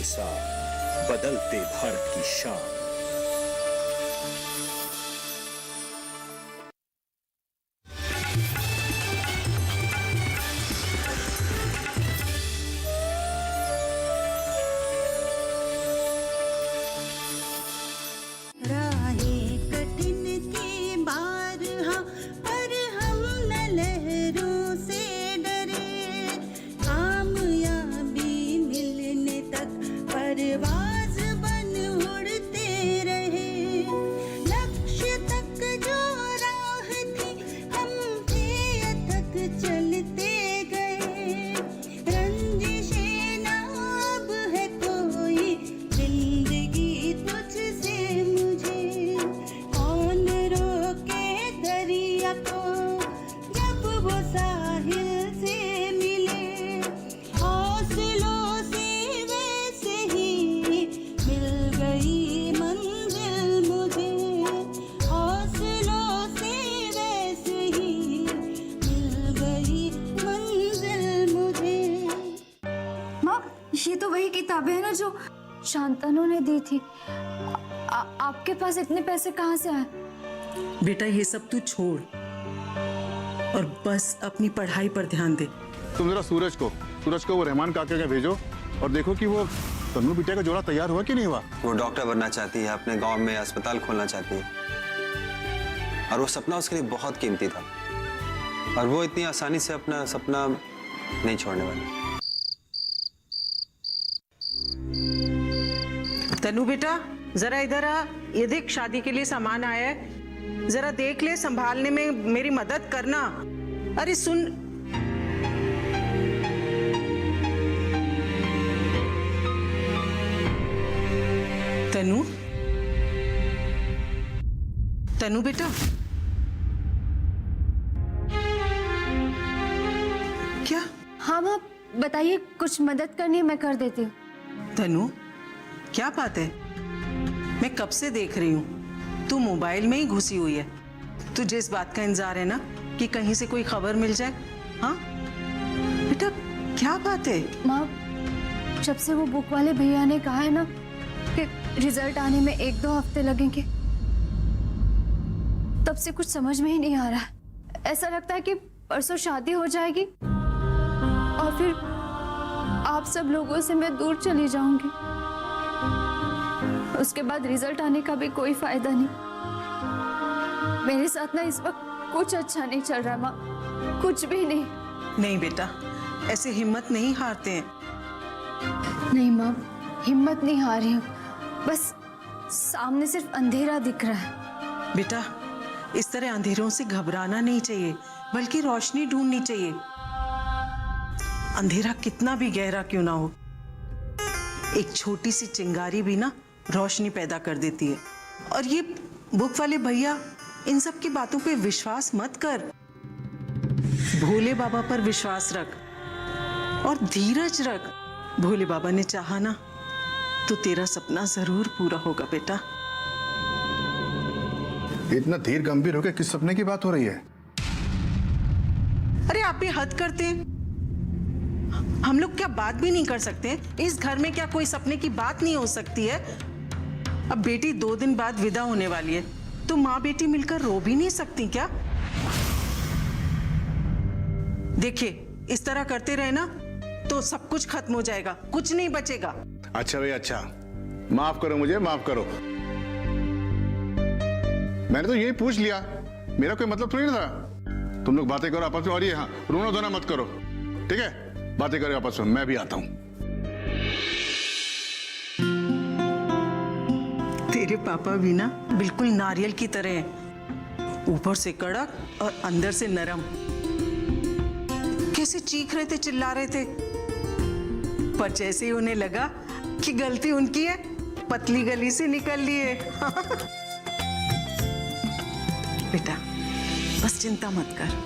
साथ बदलते भारत की शान। ये तो वही किताबें है ना जो शांतनु ने दी थी। आपके पास इतने पैसे कहाँ से आए? बेटा ये सब तू छोड़ और बस अपनी पढ़ाई पर ध्यान दे। तुम जरा सूरज को वो रहमान काका के भेजो और देखो कि वो तन्नू बिटिया का जोड़ा तैयार हुआ कि नहीं हुआ। वो डॉक्टर बनना चाहती है, अपने गांव में अस्पताल खोलना चाहती है और वो सपना उसके लिए बहुत कीमती था और वो इतनी आसानी से अपना सपना नहीं छोड़ने वाली। तनु बेटा जरा इधर आ, ये देख शादी के लिए सामान आया है, जरा देख ले, संभालने में मेरी मदद करना। अरे सुन, तनु तनु बेटा क्या? हाँ माँ बताइए, कुछ मदद करनी है मैं कर देती हूँ। तनु क्या बात है? मैं कब से देख रही हूँ तू मोबाइल में ही घुसी हुई है। तुझे इस बात का इंतजार है ना कि कहीं से कोई खबर मिल जाए? हाँ बेटा क्या बात है? माँ जब से वो बुक वाले भैया ने कहा है ना कि रिजल्ट आने में 1-2 हफ्ते लगेंगे, तब से कुछ समझ में ही नहीं आ रहा है। ऐसा लगता है कि परसों शादी हो जाएगी और फिर आप सब लोगों से मैं दूर चली जाऊंगी। उसके बाद रिजल्ट आने का भी कोई फायदा नहीं। मेरे साथ ना इस वक्त कुछ अच्छा नहीं चल रहा माँ, कुछ भी नहीं। नहीं बेटा ऐसे हिम्मत नहीं हारते हैं। नहीं माँ हिम्मत नहीं हार रही हूँ, बस सामने सिर्फ अंधेरा दिख रहा है। बेटा इस तरह अंधेरों से घबराना नहीं चाहिए, बल्कि रोशनी ढूंढनी चाहिए। अंधेरा कितना भी गहरा क्यों ना हो, एक छोटी सी चिंगारी भी ना रोशनी पैदा कर देती है। और ये बुक वाले भैया, इन सब की बातों पे विश्वास मत कर। भोले बाबा पर विश्वास रख और धीरज रख। भोले बाबा ने चाहा ना तो तेरा सपना जरूर पूरा होगा बेटा। इतना धीर गंभीर होकर किस सपने की बात हो रही है? अरे आप भी हद करते हैं। हम लोग क्या बात भी नहीं कर सकते? इस घर में क्या कोई सपने की बात नहीं हो सकती है? अब बेटी 2 दिन बाद विदा होने वाली है, तो माँ बेटी मिलकर रो भी नहीं सकती क्या? देखिए इस तरह करते रहे ना तो सब कुछ खत्म हो जाएगा, कुछ नहीं बचेगा। अच्छा भाई अच्छा, माफ करो, मुझे माफ करो। मैंने तो यही पूछ लिया, मेरा कोई मतलब थोड़ी ना था। तुम लोग बातें करो आपस में और ये हाँ रोना धोना मत करो, ठीक है? बातें करो आपस में, मैं भी आता हूं। तेरे पापा भी ना बिल्कुल नारियल की तरह हैं, ऊपर से कड़क और अंदर से नरम। कैसे चीख रहे थे, चिल्ला रहे थे, पर जैसे ही उन्हें लगा कि गलती उनकी है, पतली गली से निकल लिए। बेटा बस चिंता मत कर।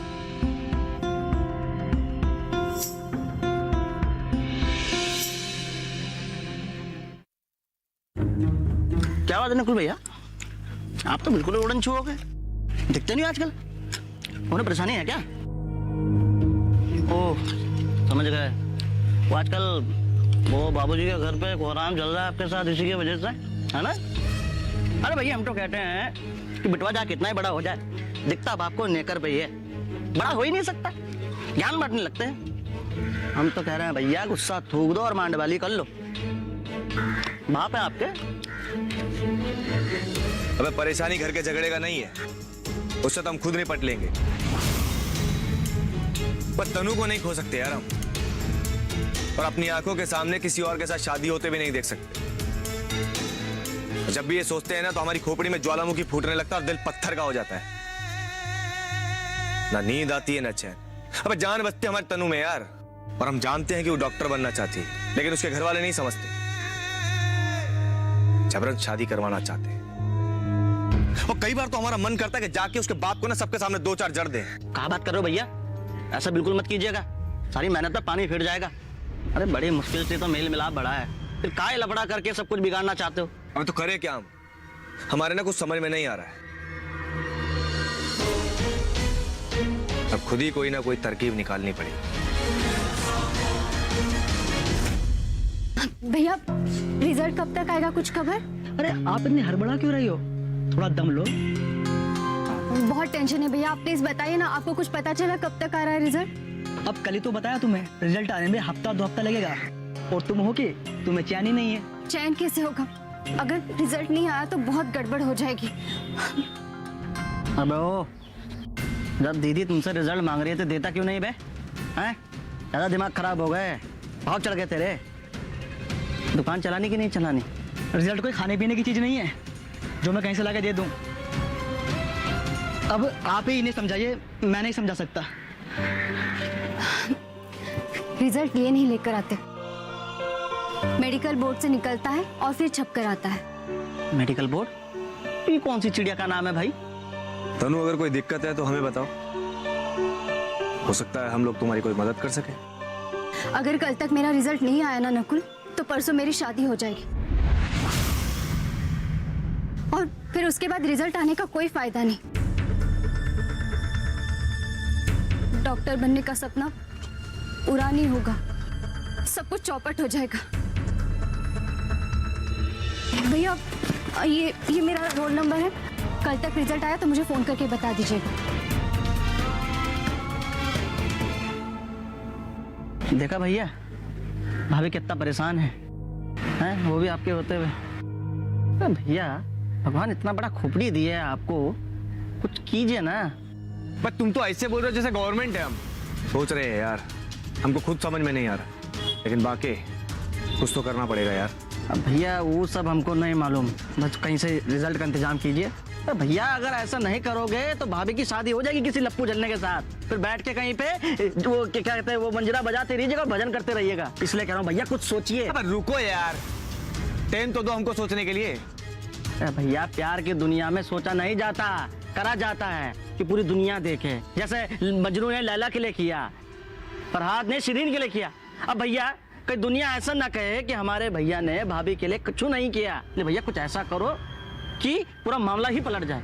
क्या बात है नकुल भैया, आप तो बिल्कुल उड़न छू हो गए, दिखते नहीं आजकल। उन्हें परेशानी है क्या? ओह समझ गए, वो आजकल वो बाबूजी के घर पे कोहराम चल रहा है आपके साथ, इसी की वजह से, है ना? अरे भैया हम तो कहते हैं कि बिटवा जा कितना ही बड़ा हो जाए, दिखता बाप को नेकर पे ही है, बड़ा हो ही नहीं सकता, ज्ञान बांटने लगते हैं। हम तो कह रहे हैं भैया गुस्सा थूक दो और मांड वाली कर लो, बाप है आपके। अबे परेशानी घर के झगड़े का नहीं है, उससे तो हम खुद निपट लेंगे, पर तनु को नहीं खो सकते यार हम, और अपनी आंखों के सामने किसी और के साथ शादी होते भी नहीं देख सकते। जब भी ये सोचते हैं ना तो हमारी खोपड़ी में ज्वालामुखी फूटने लगता है और दिल पत्थर का हो जाता है, ना नींद आती है ना चैन। अबे जान बचती हमारी तनु में यार, और हम जानते हैं कि वो डॉक्टर बनना चाहती है, लेकिन उसके घर वाले नहीं समझते, जबरन शादी करवाना चाहते हैं। और कई बार तो हमारा मन करता है कि जाके उसके बाप को ना सबके सामने 2-4 जड़ दें। कहाँ बात कर रहे हो भैया, ऐसा बिल्कुल मत कीजिएगा, सारी मेहनत में पानी फिर जाएगा। अरे बड़ी मुश्किल से तो मेल मिलाप बढ़ा है, फिर काय लफड़ा करके सब कुछ बिगाड़ना चाहते हो? अब तो करे क्या हम, हमारे ना कुछ समझ में नहीं आ रहा है, अब खुद ही कोई ना कोई तरकीब निकालनी पड़ेगी। भैया रिजल्ट कब तक आएगा, कुछ खबर? अरे आप इतनी हड़बड़ा क्यों रही हो, थोड़ा दम लो। बहुत टेंशन है भैया, आप प्लीज बताइए ना, आपको कुछ पता चला कब तक आ रहा है रिजल्ट? अब कल ही तो बताया तुम्हें, रिजल्ट आने में हफ्ता 2 हफ्ता लगेगा, और तुम हो कि तुम्हें चैन ही नहीं है। चैन कैसे होगा, अगर रिजल्ट नहीं आया तो बहुत गड़बड़ हो जाएगी। अबे ओ, जब दीदी तुमसे रिजल्ट मांग रही है तो देता क्यों नहीं बे? हैं? ज्यादा दिमाग खराब हो गए, भाव चढ़ गए तेरे। दुकान चलानी कि नहीं चलानी? रिजल्ट कोई खाने पीने की चीज नहीं है जो मैं कहीं से लाके दे दूं। अब आप ही इन्हें समझाइए, मैं नहीं समझा सकता। रिजल्ट ये नहीं लेकर आते, मेडिकल बोर्ड से निकलता है और फिर छप कर आता है। Medical board? ये कौन सी चिड़िया का नाम है भाई? तनु अगर कोई दिक्कत है तो हमें बताओ, हो सकता है हम लोग तुम्हारी कोई मदद कर सके। अगर कल तक मेरा रिजल्ट नहीं आया ना नकुल, तो परसों मेरी शादी हो जाएगी, और फिर उसके बाद रिजल्ट आने का कोई फायदा नहीं। डॉक्टर बनने का सपना पूरा नहीं होगा, सब कुछ चौपट हो जाएगा। भैया ये मेरा रोल नंबर है, कल तक रिजल्ट आया तो मुझे फोन करके बता दीजिएगा। देखा भैया, भाभी कितना परेशान है, हैं? वो भी आपके होते हुए। अरे भैया भगवान इतना बड़ा खोपड़ी दिया है आपको, कुछ कीजिए ना। पर तुम तो ऐसे बोल रहे हो जैसे गवर्नमेंट है हम। सोच रहे हैं यार, हमको खुद समझ में नहीं आ रहा, लेकिन बाकी कुछ तो करना पड़ेगा यार। अब भैया वो सब हमको नहीं मालूम, बस कहीं से रिजल्ट का इंतजाम कीजिए। तो भैया अगर ऐसा नहीं करोगे तो भाभी की शादी हो जाएगी किसी लप्पू जलने के साथ, फिर बैठ के कहीं पे वो क्या कहते हैं वो मंजरा बजाते रहिएगा, भजन करते रहिएगा। इसलिए कह रहा हूँ भैया कुछ सोचिए। पर रुको यार, टाइम तो दो हमको सोचने के लिए। भैया प्यार की दुनिया में सोचा नहीं जाता, करा जाता है कि पूरी दुनिया देखे। जैसे मजनू ने लैला के लिए किया, फरहाद ने शिरीन के लिए किया। अब भैया कहीं दुनिया ऐसा ना कहे कि हमारे भैया ने भाभी के लिए कुछ नहीं किया। नहीं भैया कुछ ऐसा करो कि पूरा मामला ही पलट जाए।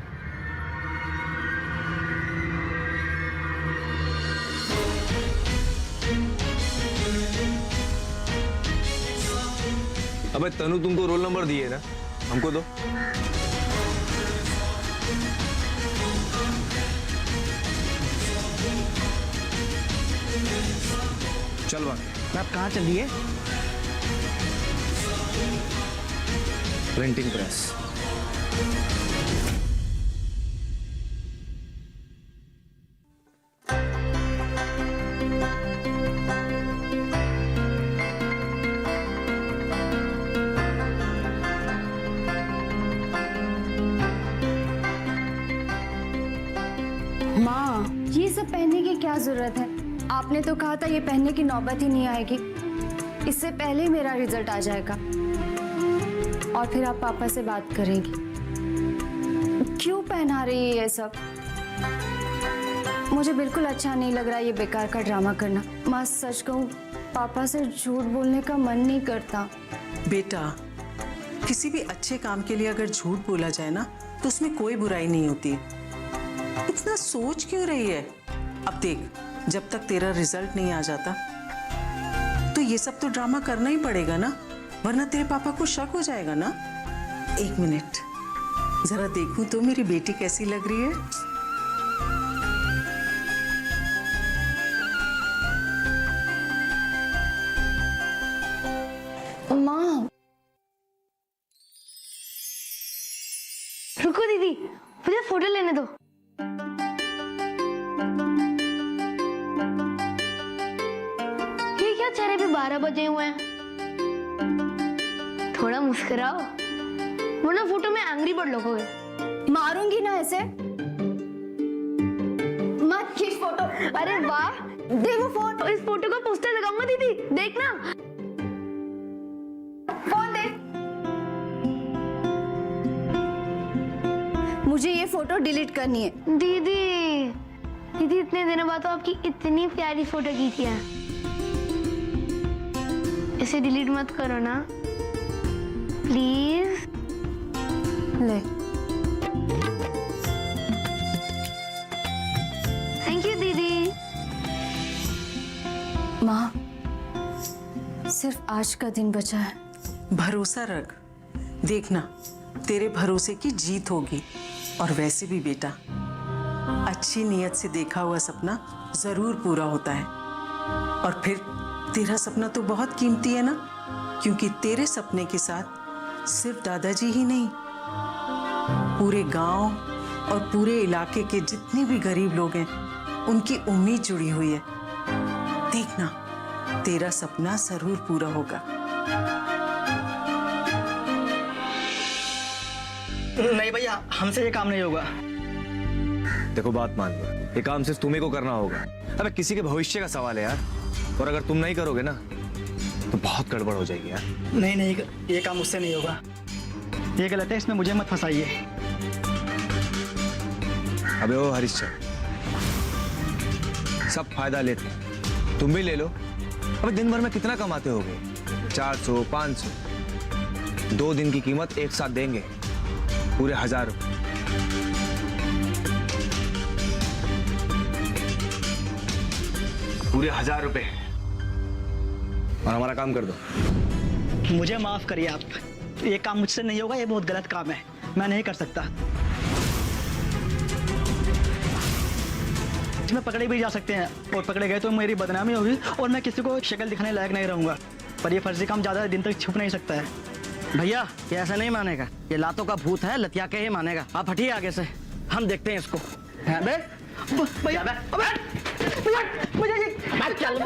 अबे तनु तुमको रोल नंबर दिए ना, हमको दो। चल बाकी आप कहाँ चलिए? Printing press. माँ ये सब पहनने की क्या जरूरत है? आपने तो कहा था ये पहनने की नौबत ही नहीं आएगी, इससे पहले मेरा रिजल्ट आ जाएगा और फिर आप पापा से बात करेंगी। क्यों पहना रही है ये सब? मुझे बिल्कुल अच्छा नहीं लग रहा ये बेकार का ड्रामा करना। माँ सच कहूँ पापा से झूठ बोलने का मन नहीं करता। बेटा किसी भी अच्छे काम के लिए अगर झूठ बोला जाए ना तो उसमें कोई बुराई नहीं होती। इतना सोच क्यों रही है? अब देख, जब तक तेरा रिजल्ट नहीं आ जाता तो ये सब तो ड्रामा करना ही पड़ेगा ना, वरना तेरे पापा को शक हो जाएगा ना। एक मिनट, जरा देखूं तो मेरी बेटी कैसी लग रही है। माँ, रुको दीदी, मुझे फोटो लेने दो। ये क्या चेहरे पे 12 बजे हुए हैं? थोड़ा मुस्कुराओ, वरना फोटो में एंग्री बर्ड लगोगे। मारूंगी ना ऐसे। मत खींच फोटो। अरे वाह, दे वो फोन। इस फोटो का पोस्टर लगाऊंगा दीदी, देखना। फोन दे। मुझे ये फोटो डिलीट करनी है। दीदी, दीदी इतने दिनों बाद तो आपकी इतनी प्यारी फोटो खींची है, इसे डिलीट मत करो ना प्लीज। ले। थैंक यू दीदी। माँ, सिर्फ आज का दिन बचा है। भरोसा रख, देखना तेरे भरोसे की जीत होगी। और वैसे भी बेटा, अच्छी नीयत से देखा हुआ सपना जरूर पूरा होता है। और फिर तेरा सपना तो बहुत कीमती है ना, क्योंकि तेरे सपने के साथ सिर्फ दादाजी ही नहीं, पूरे गांव और पूरे इलाके के जितने भी गरीब लोग हैं, उनकी उम्मीद जुड़ी हुई है। देखना, तेरा सपना जरूर पूरा होगा। नहीं भैया, हमसे ये काम नहीं होगा। देखो बात मान लो, ये काम सिर्फ तुम्ही को करना होगा। अबे किसी के भविष्य का सवाल है यार, और अगर तुम नहीं करोगे ना तो बहुत गड़बड़ हो जाएगी यार। नहीं नहीं, ये काम मुझसे नहीं होगा, ये गलत है, इसमें मुझे मत फंसाइए। अबे ओ हरिश्चंद्र, सब फायदा लेते हैं, तुम भी ले लो। अबे दिन भर में कितना कमाते होगे? 400, 500। 2 दिन की कीमत एक साथ देंगे, पूरे 1000 रुपए। पूरे 1000 रुपए, और हमारा काम कर दो। मुझे माफ करिए आप, ये काम मुझसे नहीं होगा, ये बहुत गलत काम है, मैं नहीं कर सकता। इसमें पकड़े भी जा सकते हैं, और पकड़े गए तो मेरी बदनामी होगी और मैं किसी को शक्ल दिखाने लायक नहीं रहूंगा। पर ये फर्जी काम ज्यादा दिन तक छुप नहीं सकता है। भैया ये ऐसा नहीं मानेगा, ये लातों का भूत है, लतिया के ही मानेगा। आप हटिए आगे से, हम देखते हैं इसको। भैया, चल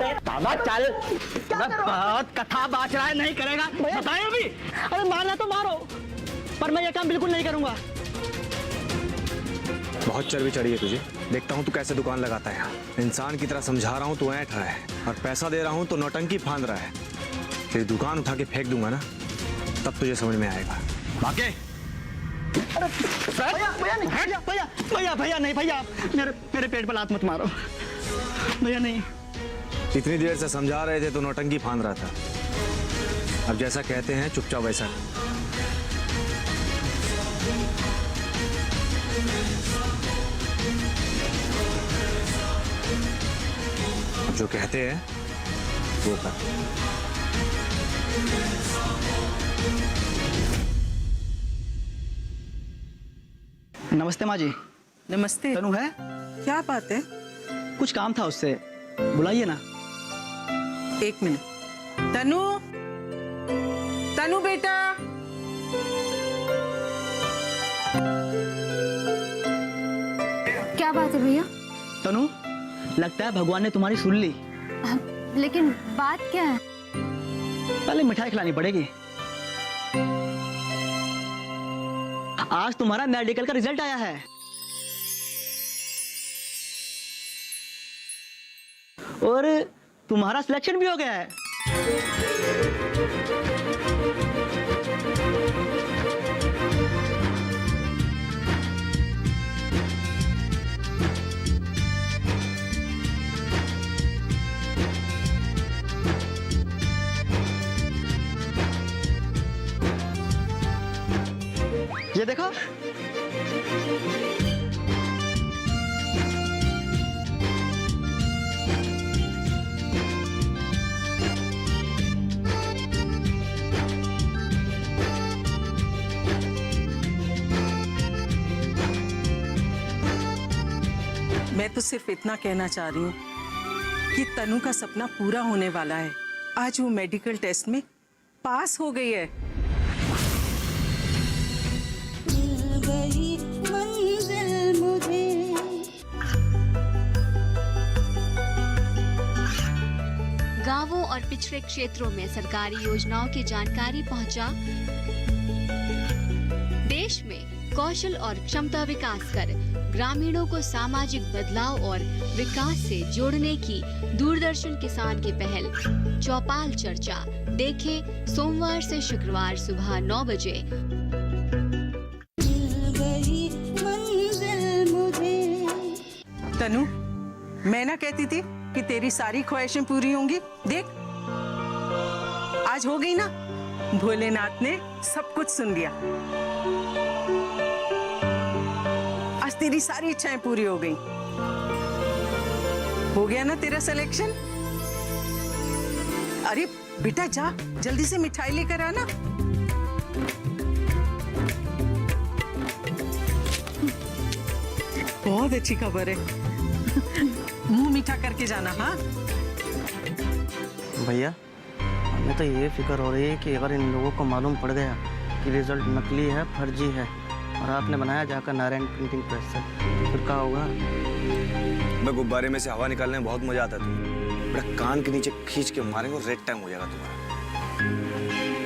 बहुत कथा बाच रहा है, नहीं करेगा बताए अभी। अरे मारना तो मारो, पर मैं ये काम बिल्कुल नहीं करूंगा। बहुत चर्बी चढ़ी है तुझे, देखता हूँ तू कैसे दुकान लगाता है। इंसान की तरह समझा रहा हूँ तो ऐंठ रहा है, और पैसा दे रहा हूँ तो नौटंकी फांद रहा है। तेरी दुकान उठा के फेंक दूंगा ना, तब तुझे समझ में आएगा। बाकी भैया नहीं भैया, मेरे पेट पर लात मत मारो भैया। नहीं, इतनी देर से समझा रहे थे तो नौटंकी फांद रहा था। अब जैसा कहते हैं चुपचाप वैसा। अब जो कहते हैं वो कर। नमस्ते माँ जी। नमस्ते। तनु है? क्या बात है? कुछ काम था उससे, बुलाइए ना। एक मिनट। तनु, तनु बेटा। क्या बात है भैया? तनु, लगता है भगवान ने तुम्हारी सुन ली। लेकिन बात क्या है? पहले मिठाई खिलानी पड़ेगी। आज तुम्हारा मेडिकल का रिजल्ट आया है, और तुम्हारा सिलेक्शन भी हो गया है। ये देखो, मैं तो सिर्फ इतना कहना चाह रही हूँ कि तनु का सपना पूरा होने वाला है। आज वो मेडिकल टेस्ट में पास हो गई है। गांवों और पिछड़े क्षेत्रों में सरकारी योजनाओं की जानकारी पहुंचा। देश में कौशल और क्षमता विकास कर ग्रामीणों को सामाजिक बदलाव और विकास से जोड़ने की दूरदर्शन किसान की पहल चौपाल चर्चा देखें सोमवार से शुक्रवार सुबह 9 बजे। तनु, मैं ना कहती थी कि तेरी सारी ख्वाहिशें पूरी होंगी। देख, आज हो गई ना। भोलेनाथ ने सब कुछ सुन लिया। आज तेरी सारी इच्छाएं पूरी हो गई। हो गया ना तेरा सिलेक्शन। अरे बेटा जा, जल्दी से मिठाई लेकर आना। बहुत अच्छी खबर है। मुंह मीठा करके जाना। हाँ भैया, हमें तो ये फिक्र हो रही है कि अगर इन लोगों को मालूम पड़ गया कि रिजल्ट नकली है, फर्जी है, और आपने बनाया जाकर नारायण प्रिंटिंग प्रेस से, तो फिर क्या होगा? मैं गुब्बारे में से हवा निकालने में बहुत मजा आता था। बड़ा कान के नीचे खींच के मारेंगे और रेड टाइम हो जाएगा तुम्हारा।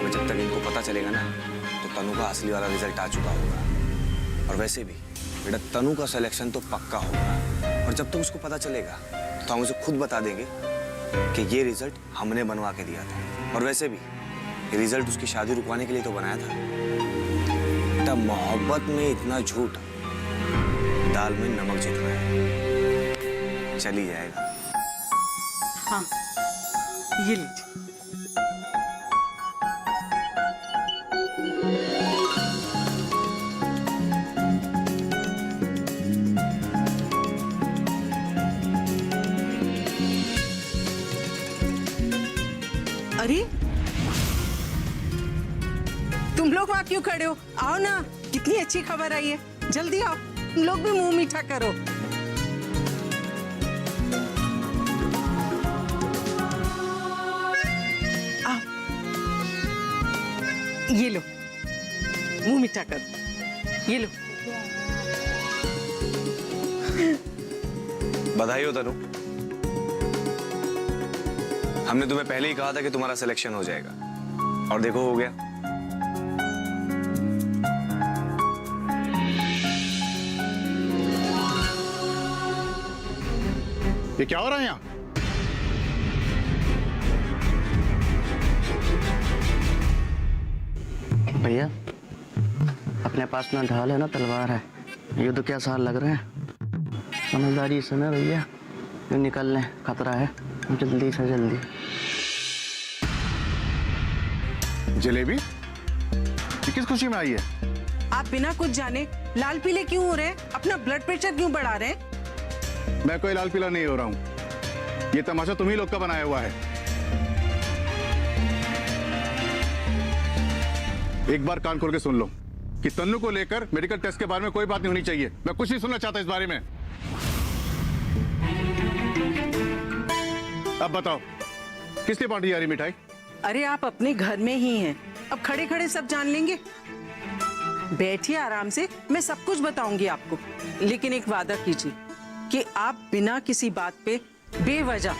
और जब तक इनको पता चलेगा ना, तो तनु का असली वाला रिजल्ट आ चुका होगा। और वैसे भी बेटा, तनु का सिलेक्शन तो पक्का होगा। और जब तक उसको पता चलेगा, तो हम उसे खुद बता देंगे कि ये रिजल्ट हमने बनवा के दिया था। और वैसे भी ये रिजल्ट उसकी शादी रुकवाने के लिए तो बनाया था। बेटा, मोहब्बत में इतना झूठ दाल में नमक जितना है, चली जाएगा। हाँ, ये लीजिए। अरे तुम लोग वहां क्यों खड़े हो? आओ ना, कितनी अच्छी खबर आई है। जल्दी आओ, तुम लोग भी मुंह मीठा करो। आओ, ये लो, मुंह मीठा करो। ये लो। बधाई हो तनु। हमने तुम्हें पहले ही कहा था कि तुम्हारा सिलेक्शन हो जाएगा, और देखो हो गया। ये क्या हो रहा है यहाँ? भैया, अपने पास ना ढाल है ना तलवार है। युद्ध क्या साल लग रहे हैं। समझदारी से ना भैया, निकल लें, खतरा है। जल्दी से जल्दी। जलेबी ये किस खुशी में आई है? आप बिना कुछ जाने लाल पीले क्यों हो रहे हैं? अपना ब्लड प्रेशर क्यों बढ़ा रहे हैं? मैं कोई लाल पीला नहीं हो रहा हूं। ये तमाशा तुम ही लोग का बनाया हुआ है। एक बार कान खोल के सुन लो कि तन्नू को लेकर मेडिकल टेस्ट के बारे में कोई बात नहीं होनी चाहिए। मैं कुछ नहीं सुनना चाहता इस बारे में। अब बताओ, किस लिए बांटी जा रही मिठाई? अरे आप अपने घर में ही हैं, अब खड़े खड़े सब जान लेंगे। बैठिए आराम से, मैं सब कुछ बताऊंगी आपको। लेकिन एक वादा कीजिए कि आप बिना किसी बात पे बेवजह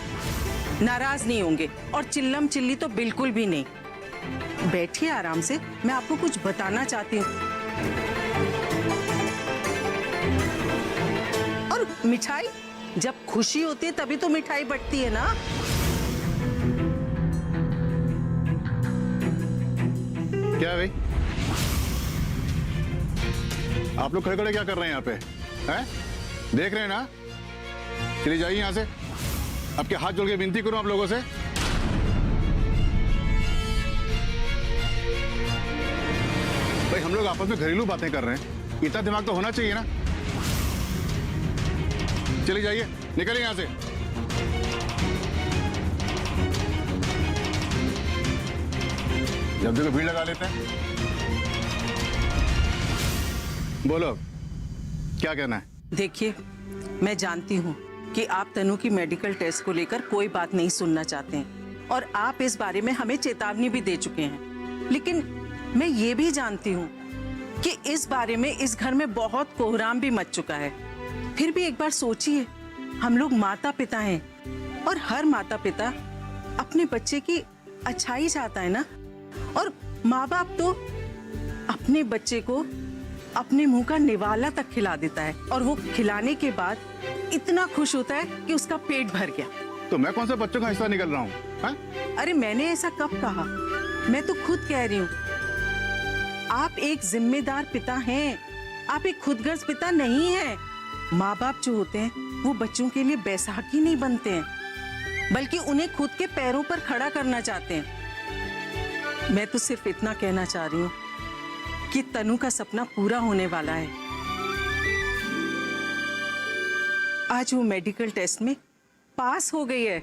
नाराज नहीं होंगे, और चिल्लम चिल्ली तो बिल्कुल भी नहीं। बैठिए आराम से, मैं आपको कुछ बताना चाहती हूँ। और मिठाई, जब खुशी होती है तभी तो मिठाई बंटती है ना। क्या है भाई, आप लोग खड़े खड़े क्या कर रहे हैं यहाँ पे? हैं? देख रहे हैं ना? चलिए जाइए यहाँ से। आपके हाथ जोड़ के विनती करूं आप लोगों से। भाई हम लोग आपस में घरेलू बातें कर रहे हैं, इतना दिमाग तो होना चाहिए ना। चलिए जाइए, निकलिए यहाँ से। जब देखो भीड़ लगा लेते हैं। बोलो, क्या कहना है? देखिए, मैं जानती हूँ कि आप तनु की मेडिकल टेस्ट को लेकर कोई बात नहीं सुनना चाहते हैं और आप इस बारे में हमें चेतावनी भी दे चुके हैं, लेकिन मैं ये भी जानती हूँ कि इस बारे में इस घर में बहुत कोहराम भी मच चुका है। फिर भी एक बार सोचिए, हम लोग माता पिता हैं और हर माता पिता अपने बच्चे की अच्छाई चाहता है ना। और माँ बाप तो अपने बच्चे को अपने मुंह का निवाला तक खिला देता है और वो खिलाने के बाद इतना खुश होता है कि उसका पेट भर गया। तो मैं कौन सा बच्चों का हिस्सा निकल रहा हूँ? अरे मैंने ऐसा कब कहा? मैं तो खुद कह रही हूँ, आप एक जिम्मेदार पिता हैं, आप एक खुदगर्ज पिता नहीं हैं। माँ बाप जो होते हैं वो बच्चों के लिए बैसाखी नहीं बनते हैं, बल्कि उन्हें खुद के पैरों पर खड़ा करना चाहते हैं। मैं तो सिर्फ इतना कहना चाह रही हूँ कि तनु का सपना पूरा होने वाला है। आज वो मेडिकल टेस्ट में पास हो गई है।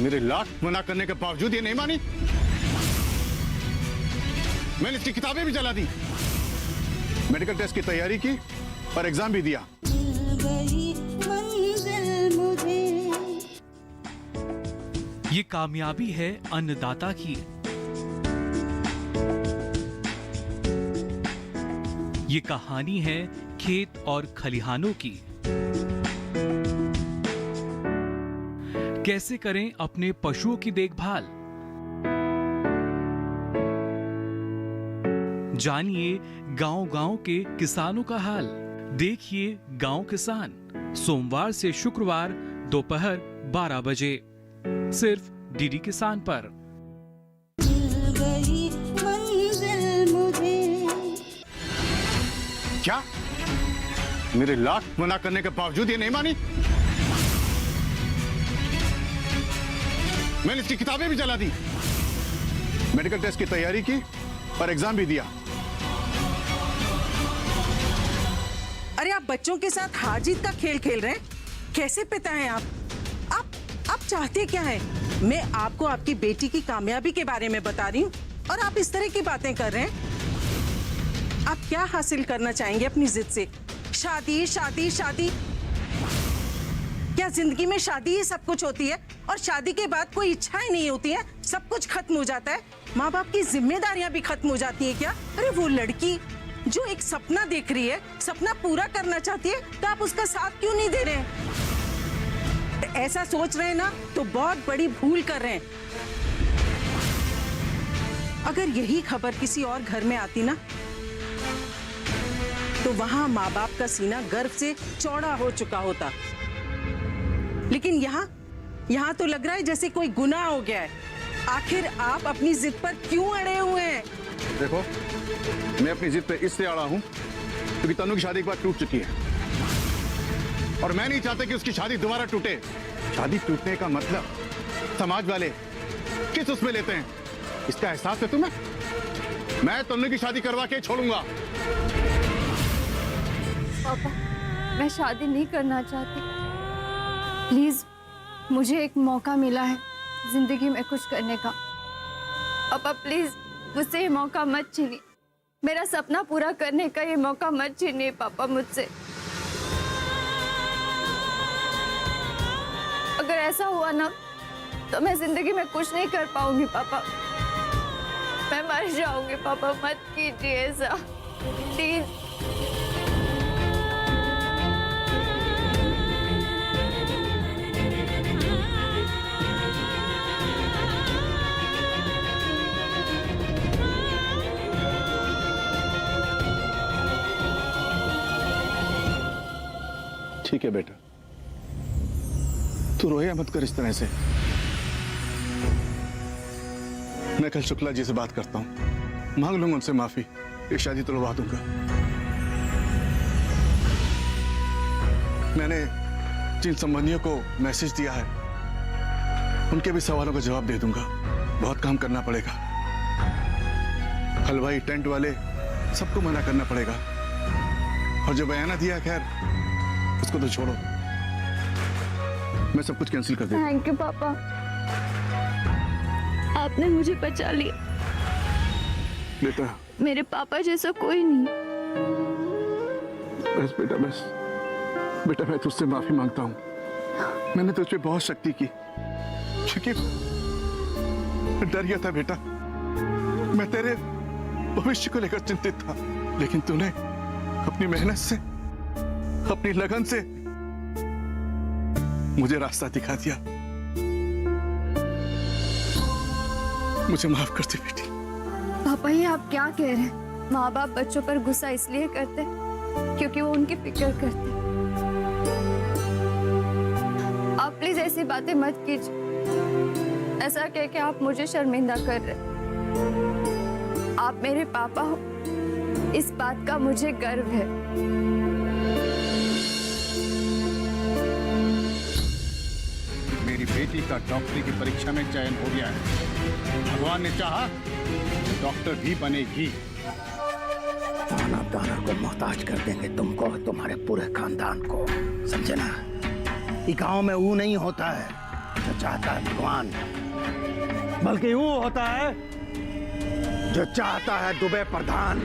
मेरे लाख मना करने के बावजूद ये नहीं मानी। मैंने इसकी किताबें भी जला दी, मेडिकल टेस्ट की तैयारी की और एग्जाम भी दिया। ये कामयाबी है अन्नदाता की। ये कहानी है खेत और खलिहानों की। कैसे करें अपने पशुओं की देखभाल, जानिए गांव-गांव के किसानों का हाल। देखिए गांव किसान, सोमवार से शुक्रवार दोपहर 12 बजे सिर्फ डीडी किसान पर। क्या? मेरे लाख मना करने के बावजूद ये नहीं मानी? मैंने इसकी किताबें भी जला दी, मेडिकल टेस्ट की तैयारी की और एग्जाम भी दिया। अरे आप बच्चों के साथ हार जीत का खेल खेल रहे हैं? कैसे पिता हैं आप चाहते क्या हैं? मैं आपको आपकी बेटी की कामयाबी के बारे में बता रही हूँ और आप इस तरह की बातें कर रहे हैं। आप क्या हासिल करना चाहेंगे अपनी जिद से? शादी शादी शादी? क्या जिंदगी में शादी ही सब कुछ होती है और शादी के बाद कोई इच्छाएं नहीं होती है, सब कुछ खत्म हो जाता है, माँ बाप की जिम्मेदारियां भी खत्म हो जाती है क्या? अरे वो लड़की जो एक सपना देख रही है, सपना पूरा करना चाहती है, तो आप उसका साथ क्यों नहीं दे रहे हैं? ऐसा सोच रहे हैं ना तो बहुत बड़ी भूल कर रहे हैं। अगर यही खबर किसी और घर में आती ना तो वहां माँ बाप का सीना गर्व से चौड़ा हो चुका होता, लेकिन यहाँ तो लग रहा है जैसे कोई गुनाह हो गया है। आखिर आप अपनी जिद पर क्यों अड़े हुए हैं? देखो, मैं अपनी जिद पे इससे अड़ा हूं क्योंकि तनु की शादी एक बार टूट चुकी है और मैं नहीं चाहता कि उसकी शादी दोबारा टूटे। शादी टूटने का मतलब समाज वाले किस उसमें लेते हैं, इसका एहसास है तुम्हें? मैं तनु की शादी करवा के छोड़ूंगा। पापा, मैं शादी नहीं करना चाहती। प्लीज, मुझे एक मौका मिला है जिंदगी में कुछ करने का। पापा प्लीज मुझसे ये मौका मत छीनिए, मेरा सपना पूरा करने का ये मौका मत छीनिए पापा मुझसे। अगर ऐसा हुआ ना तो मैं जिंदगी में कुछ नहीं कर पाऊंगी पापा, मैं मर जाऊंगी। पापा मत कीजिए ऐसा प्लीज। ठीक है बेटा, तू रोया मत कर इस तरह से। मैं कल शुक्ला जी से बात करता हूं, मांग लूंगा उनसे माफी, ये शादी तुड़वा दूंगा। मैंने जिन संबंधियों को मैसेज दिया है उनके भी सवालों का जवाब दे दूंगा। बहुत काम करना पड़ेगा, हलवाई, टेंट वाले, सबको मना करना पड़ेगा। और जो बयाना दिया खैर उसको तो छोड़ो, मैं सब कुछ कैंसिल कर दूंगा। थैंक यू पापा, आपने मुझे बचा लिया। बेटा मेरे पापा जैसा कोई नहीं। बस बेटा बस, बेटा मैं तुझसे माफी मांगता हूँ। मैंने तुझ पे बहुत शक्ति की, क्योंकि डर गया था बेटा। मैं तेरे भविष्य को लेकर चिंतित था, लेकिन तूने अपनी मेहनत से, अपनी लगन से मुझे रास्ता दिखा दिया। मुझे माफ कर दे बेटी। पापा ये आप क्या कह रहे हैं? माँ बाप बच्चों पर गुस्सा इसलिए करते क्योंकि वो उनकी फिक्र करते। आप प्लीज ऐसी बातें मत कीजिए। ऐसा कह के आप मुझे शर्मिंदा कर रहे। आप मेरे पापा हो, इस बात का मुझे गर्व है। मेरी बेटी का डॉक्टरी की परीक्षा में चयन हो गया है। भगवान ने चाहा तो डॉक्टर भी बनेगी। दाना दाना को मोहताज कर देंगे तुमको और तुम्हारे पूरे खानदान को, समझे ना? ये गांव में वो नहीं होता है जो चाहता है भगवान, बल्कि वो होता है जो चाहता है दुबे प्रधान।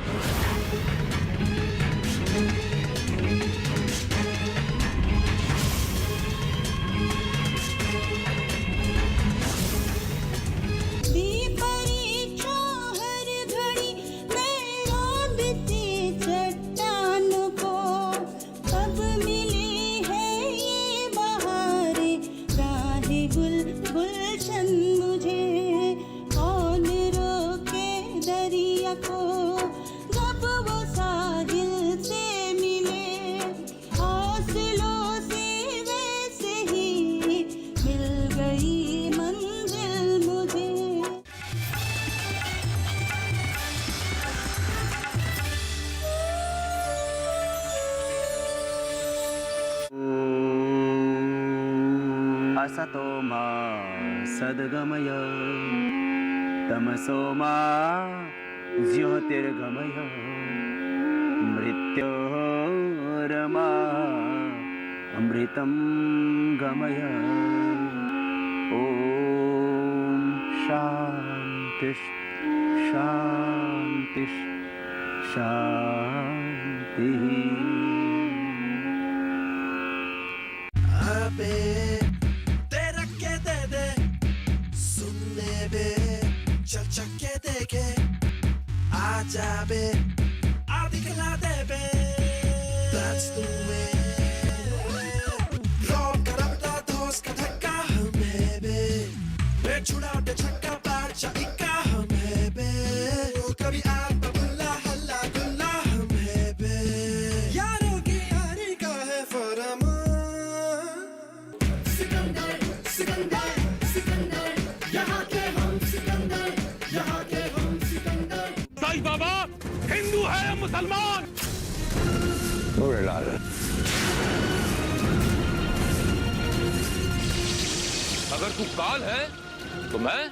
असतो मा सद्गमय तमसो मा ज्योतिर्गमय मृत्योर्मा अमृतं गमय। ओम शांति शांति शांति। चके देखे आजा बे आ दिखला दे बे, that's the way। रॉक का रबड़ा धोस का धक्का हमें बे, मैं छुड़ा दे छक्का बादशाह इक्का हमें बे, कभी आग बबुल्ला हल्ला गुल्ला हमें बे, यारों की यारी का है फरमान। सिकंदर सिकंदर सिकंदर यहाँ के हम सिकंदर, यहाँ के हम सिकंदर। साईं बाबा हिंदू है या मुसलमान? अगर तू काल है तो मैं